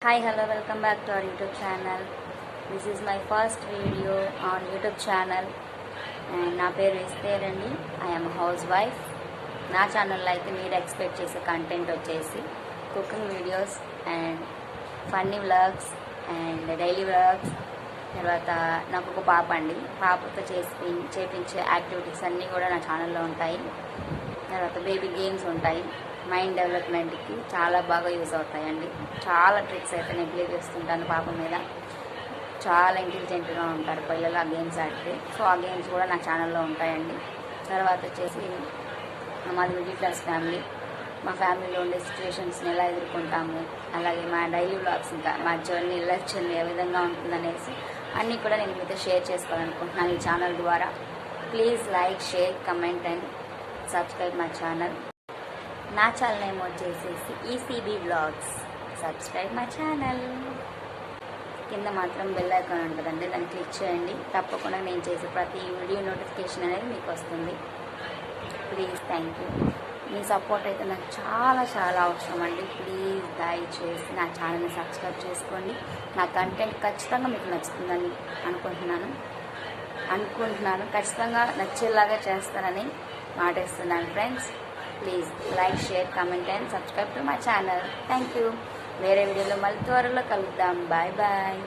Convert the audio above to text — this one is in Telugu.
Hi, hello, welcome back to our YouTube channel. This is my first video on YouTube channel and నా పేరు వేస్తేరండి. I am a housewife. నా ఛానల్లో అయితే మీరు ఎక్స్పెక్ట్ చేసే కంటెంట్ వచ్చేసి cooking videos and funny vlogs and daily vlogs. తర్వాత నాకు ఒక పాప అండి, పాపతో చేపించే యాక్టివిటీస్ అన్నీ కూడా నా ఛానల్లో ఉంటాయి. తర్వాత బేబీ గేమ్స్ ఉంటాయి, మైండ్ డెవలప్మెంట్కి చాలా బాగా యూజ్ అవుతాయండి. చాలా ట్రిక్స్ అయితే నేను ప్లే చేస్తుంటాను పాప మీద. చాలా ఇంటెలిజెంట్గా ఉంటారు పిల్లలు ఆ గేమ్స్ ఆడితే. సో ఆ గేమ్స్ కూడా నా ఛానల్లో ఉంటాయండి. తర్వాత వచ్చేసి మాది మిడిల్ క్లాస్ ఫ్యామిలీ. మా ఫ్యామిలీలో ఉండే సిచ్యువేషన్స్ని ఎలా ఎదుర్కొంటాము, అలాగే మా డైలీ వ్లాగ్స్, ఇంకా మా జర్నీ, లైఫ్ జర్నీ ఏ విధంగా ఉంటుందనేసి అన్నీ కూడా నేను మీతో షేర్ చేసుకోవాలనుకుంటున్నాను ఈ ఛానల్ ద్వారా. Please like, share, comment and subscribe my channel. నా ఛానల్ నేమ్ వచ్చేసేసి ECB vlogs. Subscribe my channel. కింద మాత్రం బెల్ ఐకాన్ ఉంటుందండి, దాన్ని క్లిక్ చేయండి. తప్పకుండా నేను చేసే ప్రతి వీడియో నోటిఫికేషన్ అనేది మీకు వస్తుంది. Please, thank you. Me support అయితే నాకు చాలా చాలా అవసరం అండి. ప్లీజ్ దయచేసి నా ఛానల్ని సబ్స్క్రైబ్ చేసుకోండి. నా కంటెంట్ ఖచ్చితంగా మీకు నచ్చుతుందని అనుకుంటున్నాను. ఖచ్చితంగా నచ్చేలాగా చేస్తానని మాటిస్తున్నాను friends. Please like, share, comment and subscribe to my channel. Thank you. వేరే వీడియోలో మళ్ళీ త్వరలో కలుద్దాం. Bye bye.